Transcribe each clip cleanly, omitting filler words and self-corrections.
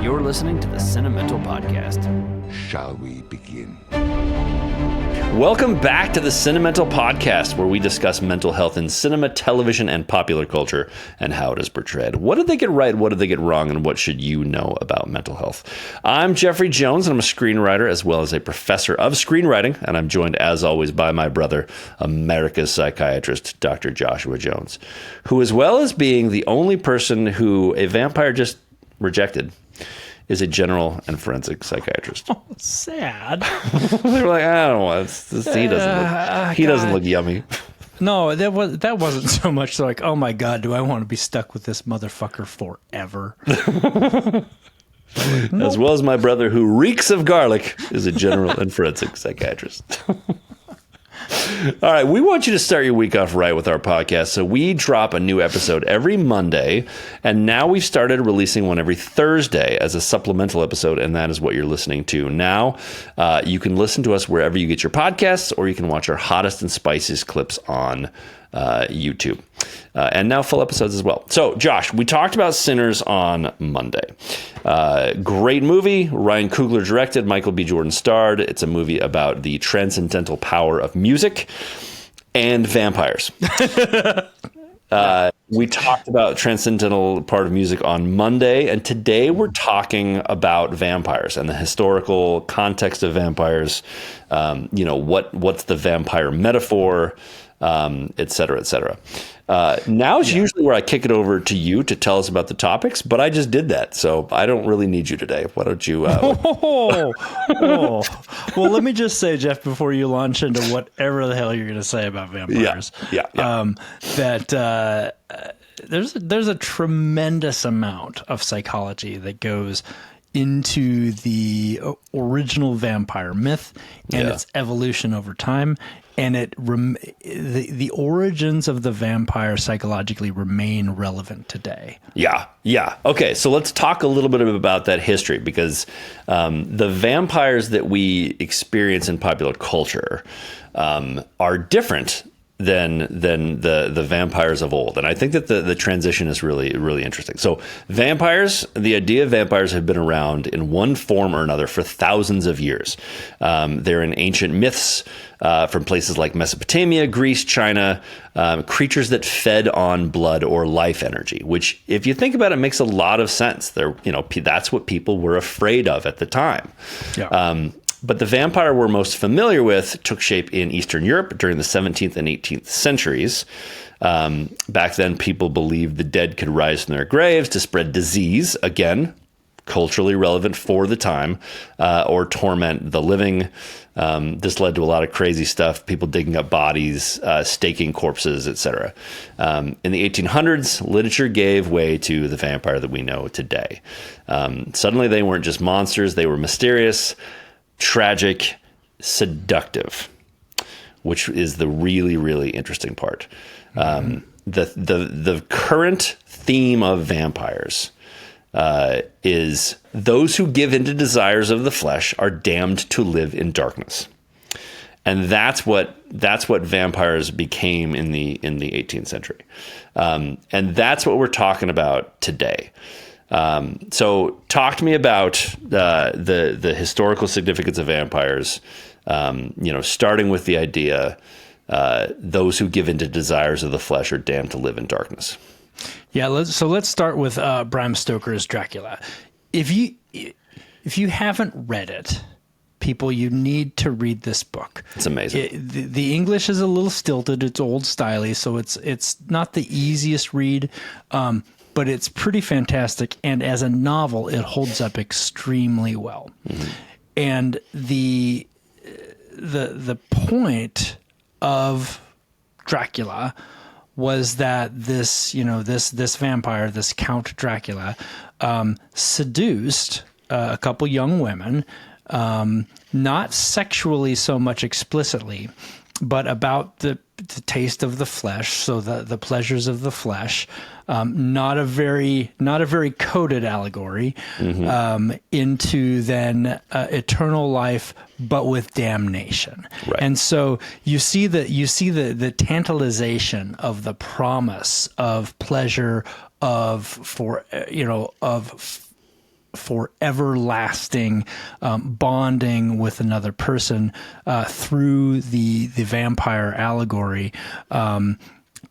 You're listening to the Cinemental Podcast. Shall we begin? Welcome back to the Cinemental Podcast, where we discuss mental health in cinema, television, and popular culture, and how it is portrayed. What did they get right? What did they get wrong? And what should you know about mental health? I'm Jeffrey Jones, and I'm a screenwriter as well as a professor of screenwriting. And I'm joined, as always, by my brother, America's psychiatrist, Dr. Joshua Jones, who, as well as being the only person who a vampire just rejected, is a general and forensic psychiatrist. Oh, sad. They were like, I don't know, he doesn't look yummy. No, that wasn't so much like, oh my God, do I want to be stuck with this motherfucker forever? As well as my brother, who reeks of garlic, is a general and forensic psychiatrist. All right, we want you to start your week off right with our podcast. So we drop a new episode every Monday, and now we've started releasing one every Thursday as a supplemental episode, and that is what you're listening to now. You can listen to us wherever you get your podcasts, or you can watch our hottest and spiciest clips on YouTube. And now full episodes as well. So, Josh, we talked about Sinners on Monday. Great movie. Ryan Coogler directed, Michael B. Jordan starred. It's a movie about the transcendental power of music and vampires. We talked about transcendental part of music on Monday, and today we're talking about vampires and the historical context of vampires. What's the vampire metaphor? Et cetera, et cetera. Now is usually where I kick it over to you to tell us about the topics, but I just did that, so I don't really need you today. Why don't you? Well, let me just say, Jeff, before you launch into whatever the hell you're going to say about vampires, that there's a tremendous amount of psychology that goes into the original vampire myth and its evolution over time. And the origins of the vampire psychologically remain relevant today. Yeah. Okay, so let's talk a little bit about that history, because the vampires that we experience in popular culture are different than the vampires of old. And I think that the transition is really, really interesting. So vampires, the idea of vampires have been around in one form or another for thousands of years. They're in ancient myths from places like Mesopotamia, Greece, China, creatures that fed on blood or life energy, which, if you think about it, makes a lot of sense. That's what people were afraid of at the time. Yeah. But the vampire we're most familiar with took shape in Eastern Europe during the 17th and 18th centuries. Back then, people believed the dead could rise from their graves to spread disease, again, culturally relevant for the time, or torment the living. This led to a lot of crazy stuff, people digging up bodies, staking corpses, etc. In the 1800s, literature gave way to the vampire that we know today. Suddenly, they weren't just monsters, they were mysterious, tragic, seductive, which is the really, really interesting part. The current theme of vampires is those who give into desires of the flesh are damned to live in darkness. And that's what vampires became in the 18th century. And that's what we're talking about today. So talk to me about the historical significance of vampires, starting with the idea those who give into desires of the flesh are damned to live in darkness. Yeah, let's start with Bram Stoker's Dracula. If you haven't read it, people, you need to read this book. It's amazing. The English is a little stilted. It's old styley, so it's not the easiest read. But it's pretty fantastic, and as a novel, it holds up extremely well. Mm-hmm. And the point of Dracula was that this vampire, this Count Dracula, seduced a couple young women, not sexually so much explicitly, but about the taste of the flesh, so the pleasures of the flesh, not a very coded allegory, into then eternal life, but with damnation. Right. And so you see the tantalization of the promise of pleasure, of for everlasting bonding with another person through the vampire allegory,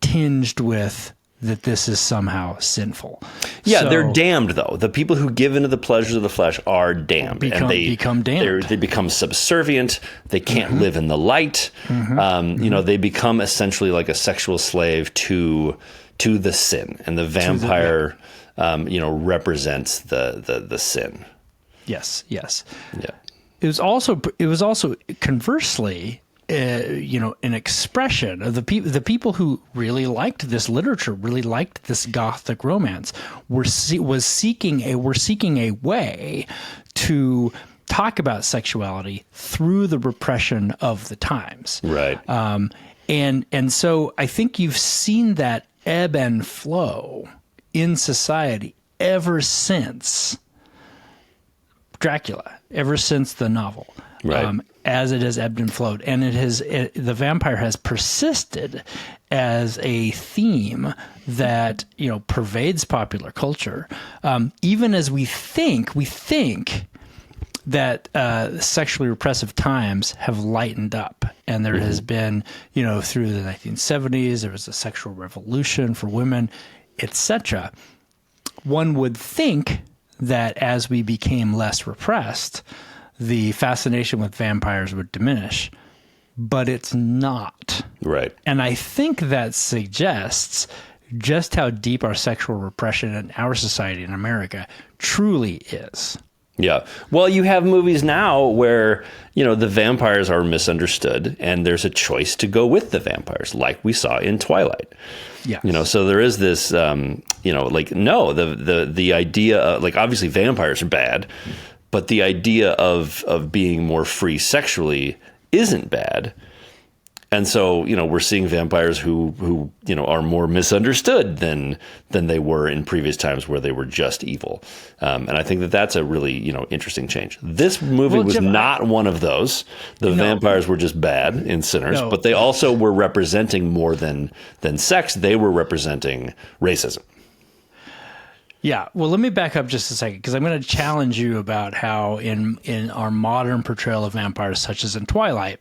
tinged with that this is somehow sinful. Yeah, So they're damned, though. The people who give into the pleasures of the flesh are damned. become damned. They become subservient. They can't live in the light. They become essentially like a sexual slave to the sin. And the vampire, represents the sin. Yes. Yeah. It was also conversely, an expression of the people who really liked this literature, really liked this Gothic romance, were seeking a way to talk about sexuality through the repression of the times. Right. And so I think you've seen that ebb and flow in society ever since Dracula, ever since the novel. Right. As it has ebbed and flowed, and the vampire has persisted as a theme that pervades popular culture, even as we think that sexually repressive times have lightened up, and there has been through the 1970s there was a sexual revolution for women, etc. One would think that as we became less repressed, the fascination with vampires would diminish, but it's not. Right. And I think that suggests just how deep our sexual repression in our society in America truly is. Yeah. Well, you have movies now where, the vampires are misunderstood and there's a choice to go with the vampires, like we saw in Twilight. Yeah. So there is this, the idea of, obviously vampires are bad, but the idea of being more free sexually isn't bad. And so, we're seeing vampires who are more misunderstood than they were in previous times where they were just evil. And I think that that's a really, interesting change. This movie was Jim, not one of those. The vampires were just bad and sinners, but they also were representing more than sex. They were representing racism. Yeah, well, let me back up just a second, because I'm going to challenge you about how in our modern portrayal of vampires, such as in Twilight,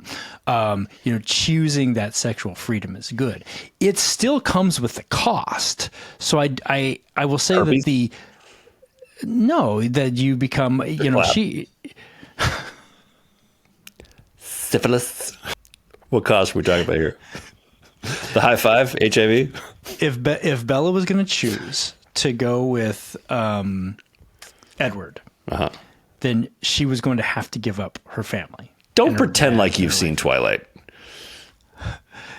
choosing that sexual freedom is good. It still comes with the cost. So I will say Herpes? that you become, Syphilis. What cost are we talking about here? The high five, HIV? If Bella was going to choose to go with Edward, then she was going to have to give up her family. Don't pretend like you've seen Twilight.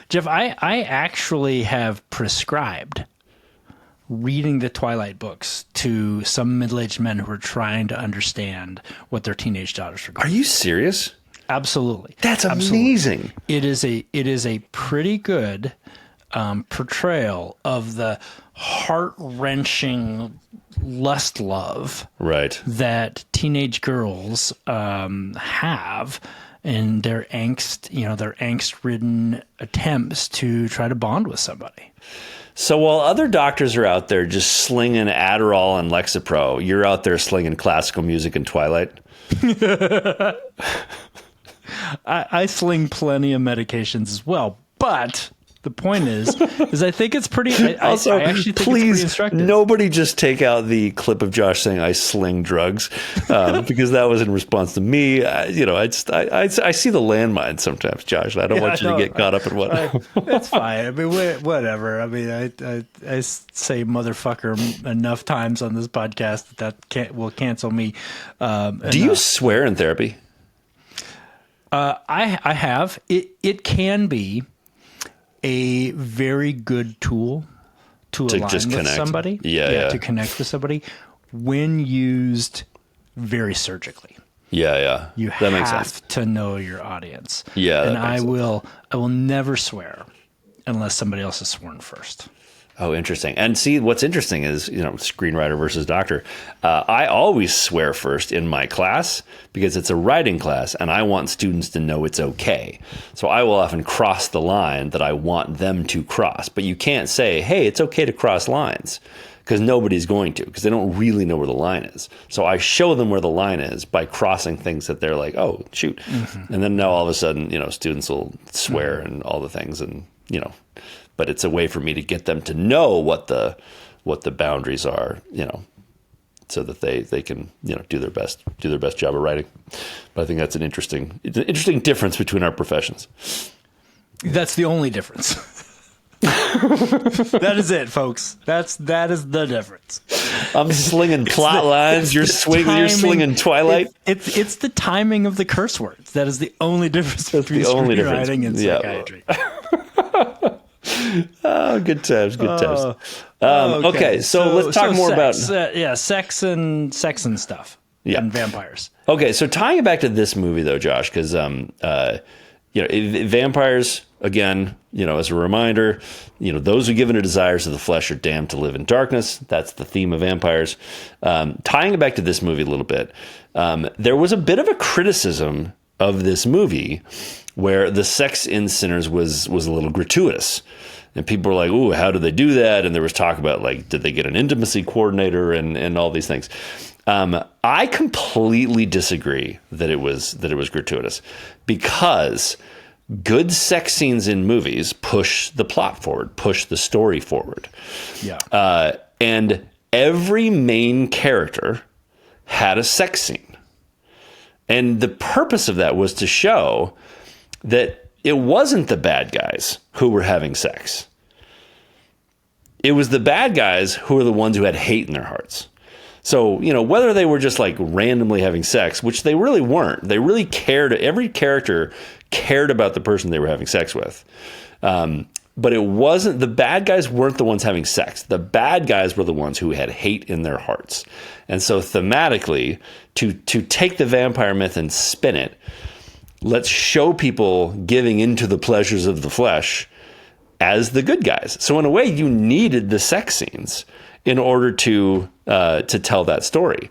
Jeff, I actually have prescribed reading the Twilight books to some middle-aged men who are trying to understand what their teenage daughters are going Are you serious? Absolutely. That's amazing. It is a pretty good portrayal of the heart-wrenching love that teenage girls have in their angst-ridden attempts to try to bond with somebody. So while other doctors are out there just slinging Adderall and Lexapro, you're out there slinging classical music and Twilight? I sling plenty of medications as well, but the point is I think it's pretty. I actually think please, it's pretty instructive. Nobody just take out the clip of Josh saying I sling drugs, because that was in response to me. I see the landmine sometimes, Josh. I don't want you to get caught up in what. It's fine. I mean, whatever. I mean, I say motherfucker enough times on this podcast that will cancel me. Do you swear in therapy? I have. It can be a very good tool to align just with connect. somebody. Yeah, to connect with somebody when used very surgically. Yeah. You that makes have sense. to know your audience. Yeah, and I will never swear unless somebody else has sworn first. Oh, interesting. And see, what's interesting is, screenwriter versus doctor. I always swear first in my class because it's a writing class and I want students to know it's okay. So I will often cross the line that I want them to cross. But you can't say, hey, it's okay to cross lines. because nobody's going to, because they don't really know where the line is. So I show them where the line is by crossing things that they're like, oh, shoot. And then now all of a sudden, students will swear and all the things, and, but it's a way for me to get them to know what the boundaries are, so that they can, do their best job of writing. But I think that's an interesting difference between our professions. That's the only difference. That is it, folks. That is the difference. I'm slinging plot lines. You're slinging Twilight. It's the timing of the curse words. That is the only difference between screenwriting and psychiatry. Oh, good times. Okay, so let's talk more about sex and stuff. And vampires. Okay, so tying it back to this movie though, Josh, because vampires, again, as a reminder, those who give in to desires of the flesh are damned to live in darkness. That's the theme of vampires. Tying it back to this movie a little bit, there was a bit of a criticism of this movie where the sex in Sinners was a little gratuitous. And people were like, ooh, how did they do that? And there was talk about, like, did they get an intimacy coordinator and all these things. I completely disagree that it was gratuitous, because good sex scenes in movies push the plot forward, push the story forward. Yeah. And every main character had a sex scene. And the purpose of that was to show that it wasn't the bad guys who were having sex. It was the bad guys who were the ones who had hate in their hearts. So, whether they were just like randomly having sex, which they really weren't, they really cared. Every character cared about the person they were having sex with. But it wasn't, the bad guys weren't the ones having sex. The bad guys were the ones who had hate in their hearts. And so thematically, to take the vampire myth and spin it, let's show people giving into the pleasures of the flesh as the good guys. So in a way, you needed the sex scenes in order to tell that story.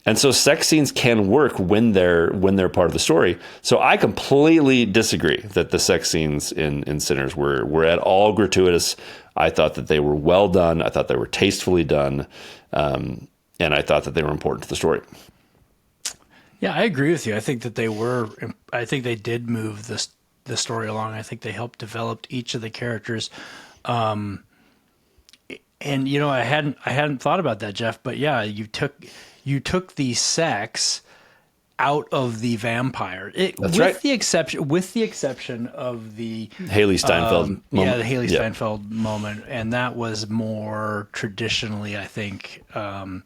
And so sex scenes can work when they're part of the story. So I completely disagree that the sex scenes in Sinners were at all gratuitous. I thought that they were well done. I thought they were tastefully done. And I thought that they were important to the story. Yeah, I agree with you. I think that I think they did move the story along. I think they helped develop each of the characters. And I hadn't thought about that, Jeff, but yeah, you took the sex out of the vampire. That's right. With the exception of the Haley Steinfeld moment. Yeah, the Haley Steinfeld moment, and that was more traditionally, I think, a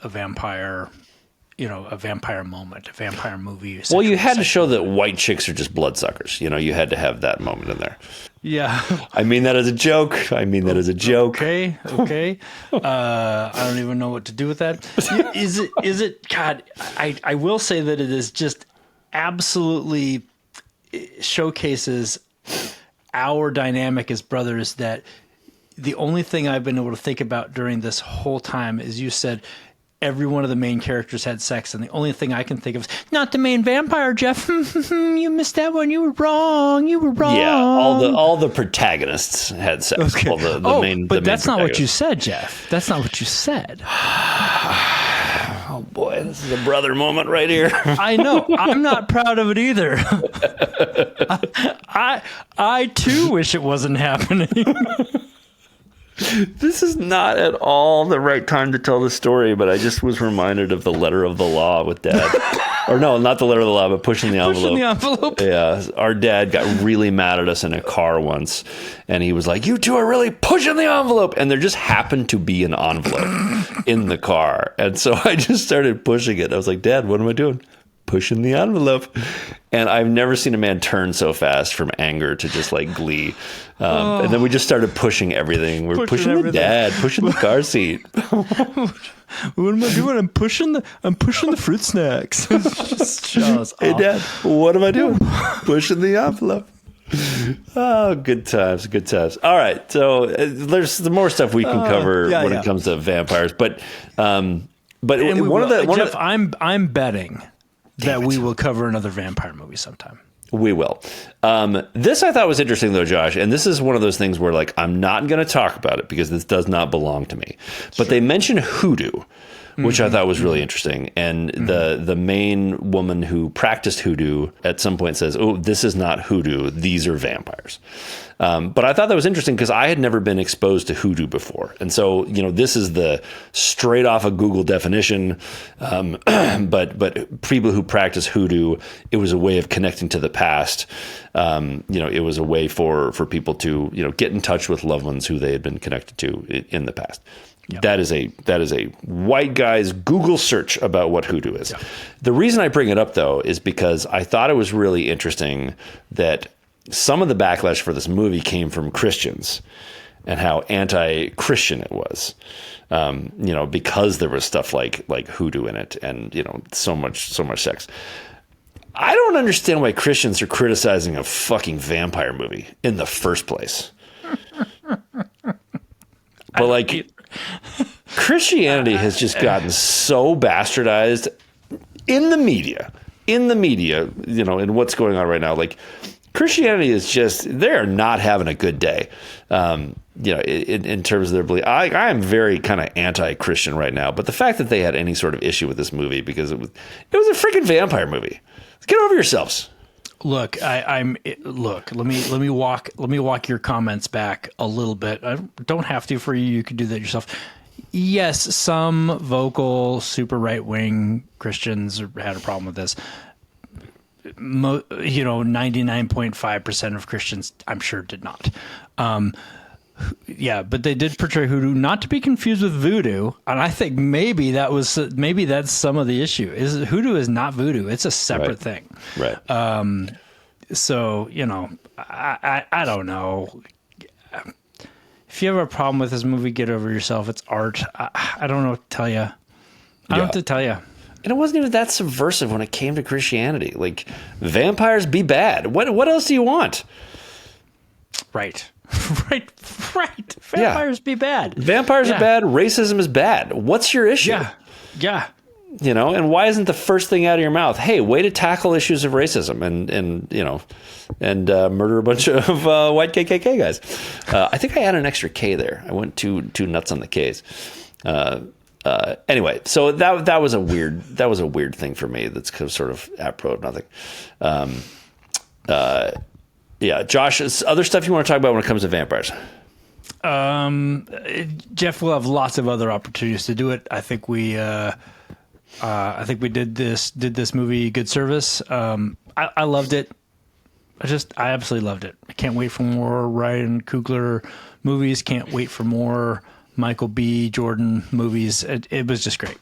vampire. A vampire moment, a vampire movie. Well, you had to show that white chicks are just bloodsuckers. You had to have that moment in there. Yeah. I mean that as a joke. Okay. I don't even know what to do with that. Is it, God, I will say that it is just absolutely showcases our dynamic as brothers, that the only thing I've been able to think about during this whole time is you said, every one of the main characters had sex, and the only thing I can think of is not the main vampire, Jeff. You missed that one. You were wrong. Yeah, all the protagonists had sex. Okay. But that's not what you said, Jeff. That's not what you said. Oh boy, this is a brother moment right here. I know. I'm not proud of it either. I too wish it wasn't happening. This is not at all the right time to tell the story, but I just was reminded of the letter of the law with Dad. Or no, not the letter of the law, but pushing the envelope. Yeah, our dad got really mad at us in a car once, and he was like, "You two are really pushing the envelope." And there just happened to be an envelope in the car. And so I just started pushing it. I was like, "Dad, what am I doing?" Pushing the envelope. And I've never seen a man turn so fast from anger to just like glee. And then we just started pushing everything. We're pushing everything. The dad, pushing the car seat. What am I doing? I'm pushing the fruit snacks. Hey Dad, what am I doing? Pushing the envelope. Oh, good times. All right. So there's more stuff we can cover when it comes to vampires. But Jeff, I'm betting that we will cover another vampire movie sometime. We will. This I thought was interesting, though, Josh, and this is one of those things where, like, I'm not going to talk about it because this does not belong to me. But they mention hoodoo, which I thought was really interesting. And the main woman who practiced hoodoo at some point says, "Oh, this is not hoodoo. These are vampires." But I thought that was interesting because I had never been exposed to hoodoo before. And so, this is the straight off a Google definition. But people who practice hoodoo, it was a way of connecting to the past. It was a way for people to, get in touch with loved ones who they had been connected to in the past. Yep. That is a white guy's Google search about what hoodoo is. Yep. The reason I bring it up, though, is because I thought it was really interesting that some of the backlash for this movie came from Christians and how anti-Christian it was, because there was stuff like hoodoo in it and, so much sex. I don't understand why Christians are criticizing a fucking vampire movie in the first place. But like, Christianity has just gotten so bastardized in the media, in what's going on right now. Like, Christianity is just, they're not having a good day, in terms of their belief. I am very kind of anti-Christian right now, but the fact that they had any sort of issue with this movie because it was a freaking vampire movie. Get over yourselves. Look, let me walk your comments back a little bit. I don't have to for you. You can do that yourself. Yes, some vocal, super right-wing Christians had a problem with this. 99.5% of Christians, I'm sure, did not. But they did portray hoodoo, not to be confused with voodoo, and I think maybe that's some of the issue. Is hoodoo is not voodoo; it's a separate thing. Right. So I don't know. If you have a problem with this movie, get over yourself. It's art. I don't know what to tell you. I don't know what to tell you. And it wasn't even that subversive when it came to Christianity. Like, vampires be bad. What else do you want? Right. Vampires be bad. Vampires are bad. Racism is bad. What's your issue? Yeah. And why isn't the first thing out of your mouth, hey, way to tackle issues of racism and murder a bunch of white KKK guys? I think I had an extra K there. I went too nuts on the Ks. Anyway, so that was a weird thing for me. That's sort of apropos of nothing. Josh, other stuff you want to talk about when it comes to vampires? Jeff will have lots of other opportunities to do it. I think we did this movie good service. I loved it. I absolutely loved it. I can't wait for more Ryan Coogler movies. Can't wait for more Michael B. Jordan movies. It was just great.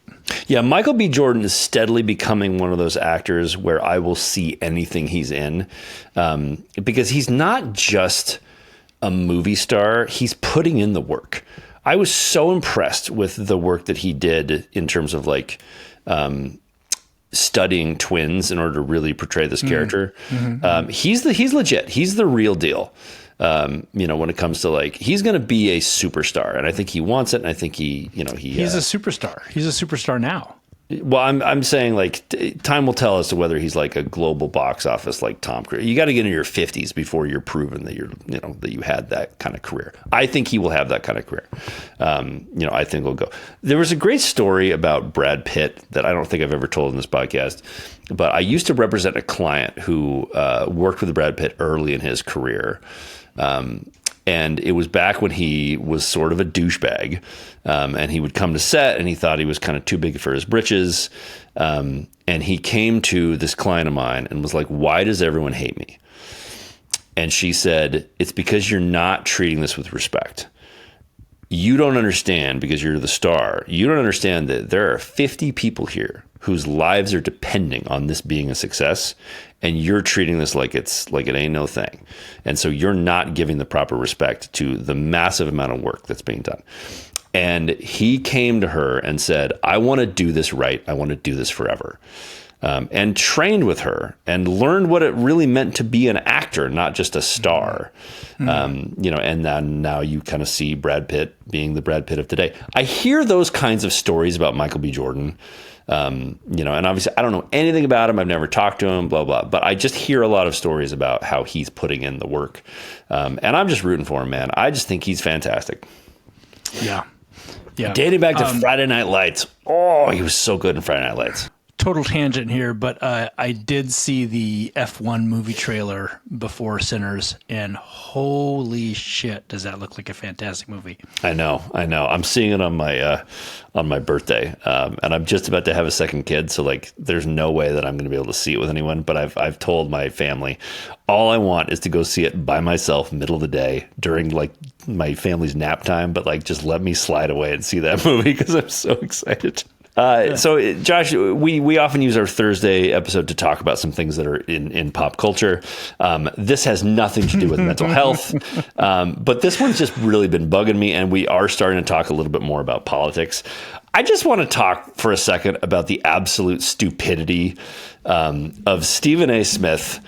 Yeah, Michael B. Jordan is steadily becoming one of those actors where I will see anything he's in, because he's not just a movie star. He's putting in the work. I was so impressed with the work that he did in terms of studying twins in order to really portray this character. He's legit. He's the real deal. When it comes to he's going to be a superstar, and I think he wants it. And I think he's a superstar. He's a superstar now. Well, I'm saying time will tell as to whether he's a global box office like Tom Cruise. You got to get into your 50s before you're proven that that you had that kind of career. I think he will have that kind of career. I think he'll go. There was a great story about Brad Pitt that I don't think I've ever told in this podcast, but I used to represent a client who worked with Brad Pitt early in his career. And it was back when he was sort of a douchebag, and he would come to set and he thought he was kind of too big for his britches. And he came to this client of mine and was like, "Why does everyone hate me?" And she said, "It's because you're not treating this with respect. You don't understand because you're the star. You don't understand that there are 50 people here whose lives are depending on this being a success, and you're treating this like it ain't no thing. And so you're not giving the proper respect to the massive amount of work that's being done." And he came to her and said, "I want to do this right. I want to do this forever." and trained with her and learned what it really meant to be an actor, not just a star. And then now you kind of see Brad Pitt being the Brad Pitt of today. I hear those kinds of stories about Michael B. Jordan. And obviously I don't know anything about him. I've never talked to him, blah, blah, but I just hear a lot of stories about how he's putting in the work. And I'm just rooting for him, man. I just think he's fantastic. Yeah. Dating back to Friday Night Lights. Oh, he was so good in Friday Night Lights. Total tangent here, but I did see the F1 movie trailer before Sinners, and holy shit, does that look like a fantastic movie? I know. I'm seeing it on my birthday, and I'm just about to have a second kid, so like, there's no way that I'm going to be able to see it with anyone. But I've told my family, all I want is to go see it by myself, middle of the day during like my family's nap time. But like, just let me slide away and see that movie because I'm so excited. So, Josh, we often use our Thursday episode to talk about some things that are in pop culture. This has nothing to do with mental health, but this one's just really been bugging me, and we are starting to talk a little bit more about politics. I just want to talk for a second about the absolute stupidity of Stephen A. Smith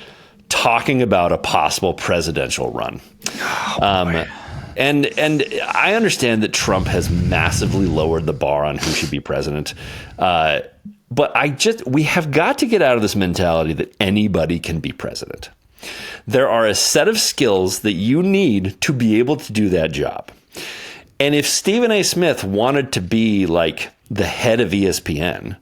talking about a possible presidential run. And I understand that Trump has massively lowered the bar on who should be president. But we have got to get out of this mentality that anybody can be president. There are a set of skills that you need to be able to do that job. And if Stephen A. Smith wanted to be like the head of ESPN,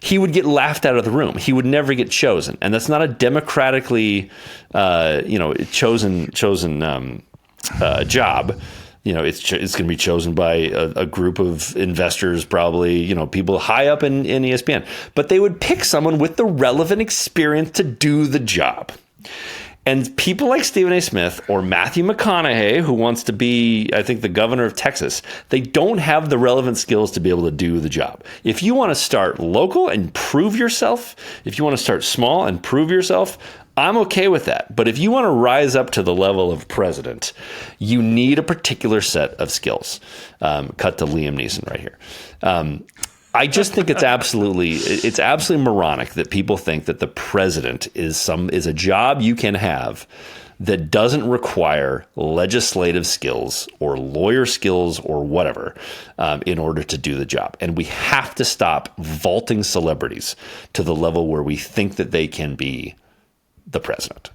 he would get laughed out of the room. He would never get chosen. And that's not a democratically, chosen job. It's going to be chosen by a group of investors, probably, people high up in ESPN. But they would pick someone with the relevant experience to do the job. And people like Stephen A. Smith or Matthew McConaughey, who wants to be, I think, the governor of Texas, they don't have the relevant skills to be able to do the job. If you want to start local and prove yourself, if you want to start small and prove yourself, I'm okay with that. But if you want to rise up to the level of president, you need a particular set of skills. Cut to Liam Neeson right here. I just think it's absolutely moronic that people think that the president is a job you can have that doesn't require legislative skills or lawyer skills or whatever in order to do the job. And we have to stop vaulting celebrities to the level where we think that they can be the president.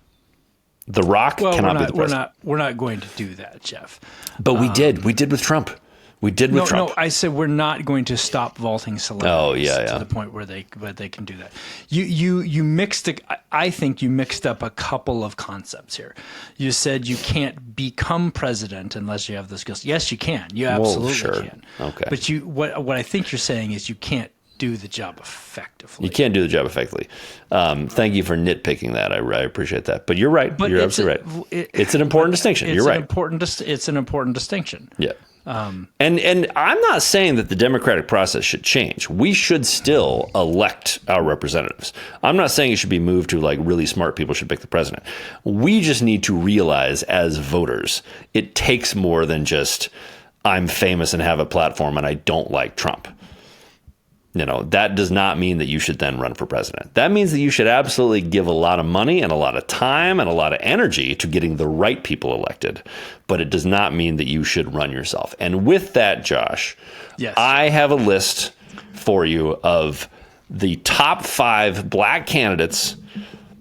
The Rock cannot be the president. We're not going to do that, Jeff. But we did. We did with Trump. Trump. No, I said we're not going to stop vaulting celebrities to the point where they can do that. You mixed. I think you mixed up a couple of concepts here. You said you can't become president unless you have the skills. Yes, you can. You absolutely can. Okay. But what I think you're saying is you can't do the job effectively. You can't do the job effectively. Thank you for nitpicking that. I appreciate that. But you're right. You're absolutely right. It's an important distinction. You're right. It's an important distinction. Yeah. And I'm not saying that the democratic process should change. We should still elect our representatives. I'm not saying it should be moved to like really smart people should pick the president. We just need to realize as voters, it takes more than just I'm famous and have a platform and I don't like Trump. That does not mean that you should then run for president. That means that you should absolutely give a lot of money and a lot of time and a lot of energy to getting the right people elected. But it does not mean that you should run yourself. And with that, Josh, yes, I have a list for you of the top 5 black candidates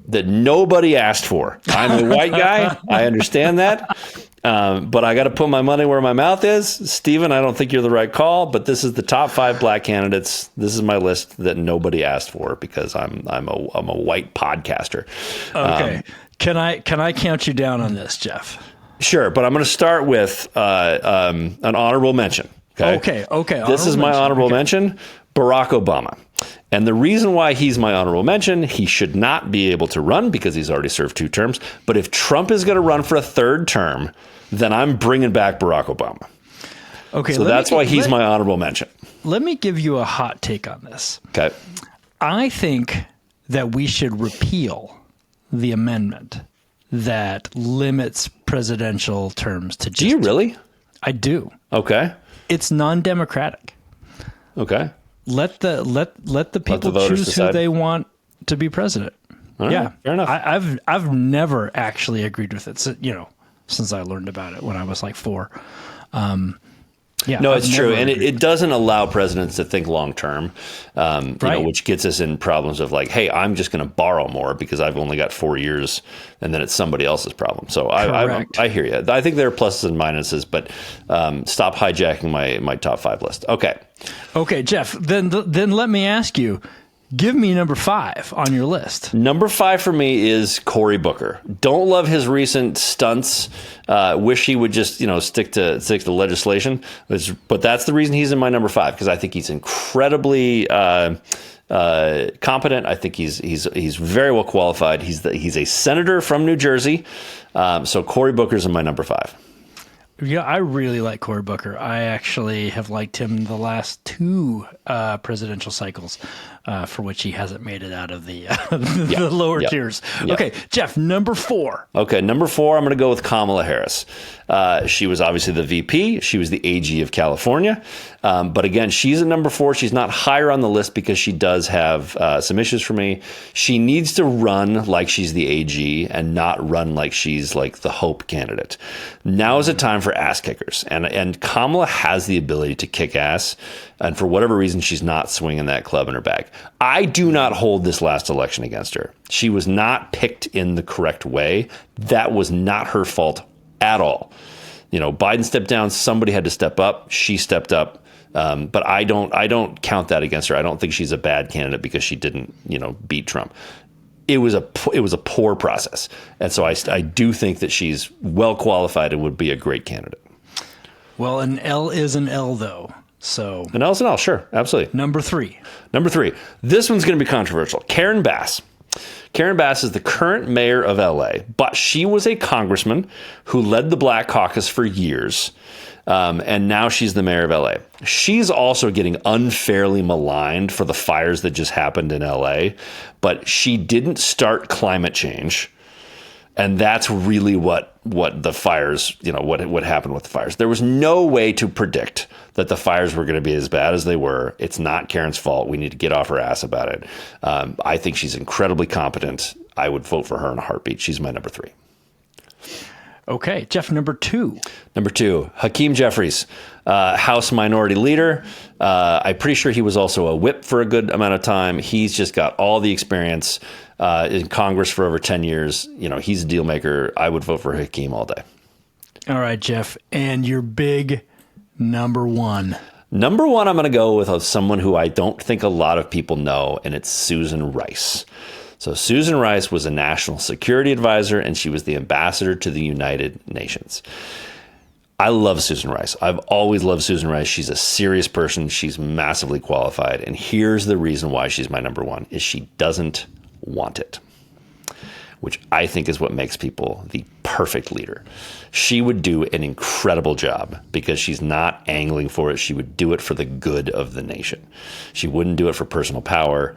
that nobody asked for. I'm a white guy. I understand that. But I got to put my money where my mouth is. Stephen, I don't think you're the right call, but this is the top 5 black candidates. This is my list that nobody asked for because I'm a white podcaster. Okay. Can I count you down on this, Jeff? Sure, but I'm going to start with an honorable mention. Okay. This is my honorable mention, Barack Obama. And the reason why he's my honorable mention, he should not be able to run because he's already served 2 terms. But if Trump is going to run for a 3rd term, then I'm bringing back Barack Obama. Okay. So that's why he's my honorable mention. Let me give you a hot take on this. Okay. I think that we should repeal the amendment that limits presidential terms to just... Do you really? I do. Okay. It's non-democratic. Okay. Let the people choose who they want to be president. All right, Yeah, fair enough. I've never actually agreed with it. So, since I learned about it when I was like 4. Yeah, No, I've it's true. never And agreed. it doesn't allow presidents to think long term, Right. which gets us in problems of like, hey, I'm just going to borrow more because I've only got 4 years, and then it's somebody else's problem. So Correct. I hear you. I think there are pluses and minuses, but stop hijacking my top 5 list. Okay, Jeff, then let me ask you, give me number 5 on your list. Number 5 for me is Cory Booker. Don't love his recent stunts. Wish he would just stick to legislation. But that's the reason he's in my number 5, because I think he's incredibly competent. I think he's very well qualified. He's a senator from New Jersey. So Cory Booker's in my number 5. Yeah, I really like Cory Booker. I actually have liked him the last 2 presidential cycles, for which he hasn't made it out of the the lower tiers. Yeah. Okay, Jeff, number 4. Okay, number 4, I'm going to go with Kamala Harris. She was obviously the VP. She was the AG of California. But again, she's at number 4. She's not higher on the list because she does have some issues for me. She needs to run like she's the AG and not run like she's like the hope candidate. Now is a time for ass kickers. And Kamala has the ability to kick ass. And for whatever reason, she's not swinging that club in her back. I do not hold this last election against her. She was not picked in the correct way. That was not her fault at all. Biden stepped down. Somebody had to step up. She stepped up. But I don't count that against her. I don't think she's a bad candidate because she didn't, beat Trump. It was a poor process. And so I do think that she's well qualified and would be a great candidate. Well, an L is an L, though. So An L's an L, sure. Absolutely. number 3. Number 3. This one's going to be controversial. Karen Bass. Karen Bass is the current mayor of LA, but she was a congressman who led the Black Caucus for years. And now she's the mayor of LA. She's also getting unfairly maligned for the fires that just happened in LA, but she didn't start climate change. And that's really what the fires, what happened with the fires. There was no way to predict that the fires were going to be as bad as they were. It's not Karen's fault. We need to get off her ass about it. I think she's incredibly competent. I would vote for her in a heartbeat. She's my number 3. Okay, Jeff, number 2. Number 2, Hakeem Jeffries, House Minority Leader. I'm pretty sure he was also a whip for a good amount of time. He's just got all the experience in Congress for over 10 years. He's a deal maker. I would vote for Hakeem all day. All right, Jeff, and your big number 1. Number 1, I'm going to go with someone who I don't think a lot of people know, and it's Susan Rice. So Susan Rice was a national security advisor, and she was the ambassador to the United Nations. I love Susan Rice. I've always loved Susan Rice. She's a serious person. She's massively qualified. And here's the reason why she's my number 1, is she doesn't want it, which I think is what makes people the perfect leader. She would do an incredible job because she's not angling for it. She would do it for the good of the nation. She wouldn't do it for personal power.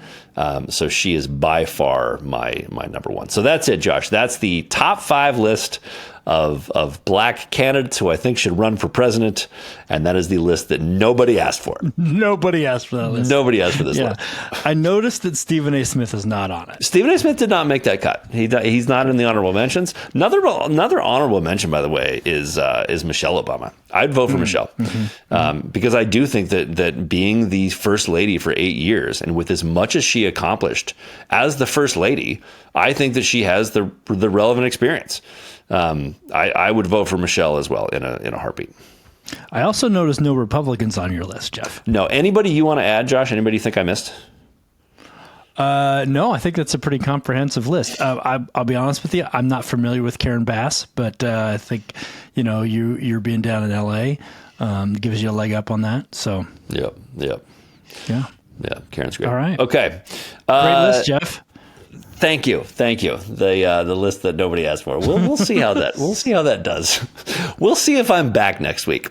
So she is by far my number 1. So that's it, Josh. That's the top 5 list of black candidates who I think should run for president. And that is the list that nobody asked for. Nobody asked for that list. Nobody asked for this list. I noticed that Stephen A. Smith is not on it. Stephen A. Smith did not make that cut. He's not in the honorable mentions. Another honorable mention, by the way, is Michelle Obama. I'd vote for Michelle because I do think that being the first lady for 8 years, and with as much as she accomplished as the first lady, I think that she has the relevant experience. I would vote for Michelle as well in a heartbeat. I also noticed no Republicans on your list, Jeff. No, anybody you want to add, Josh? Anybody you think I missed? No, I think that's a pretty comprehensive list. I'll be honest with you. I'm not familiar with Karen Bass, but I think, you're being down in L.A. Gives you a leg up on that. So, Yep. yeah. Yeah, Karen's great. All right. Okay. Great list, Jeff. Thank you. The list that nobody asked for. We'll see how that does. We'll see if I'm back next week.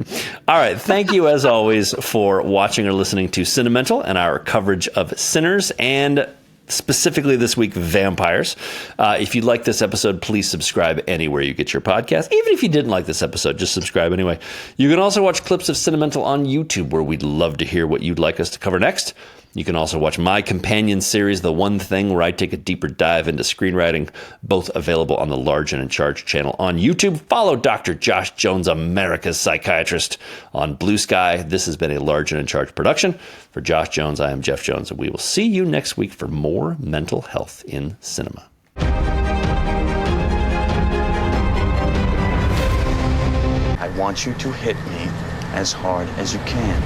All right. Thank you as always for watching or listening to Cinemental and our coverage of sinners and specifically this week vampires. If you like this episode, please subscribe anywhere you get your podcast. Even if you didn't like this episode, just subscribe anyway. You can also watch clips of Cinemental on YouTube, where we'd love to hear what you'd like us to cover next. You can also watch my companion series, The One Thing, where I take a deeper dive into screenwriting, both available on the Large and in Charge channel on YouTube. Follow Dr. Josh Jones, America's Psychiatrist, on Blue Sky. This has been a Large and in Charge production. For Josh Jones, I am Jeff Jones, and we will see you next week for more mental health in cinema. I want you to hit me as hard as you can.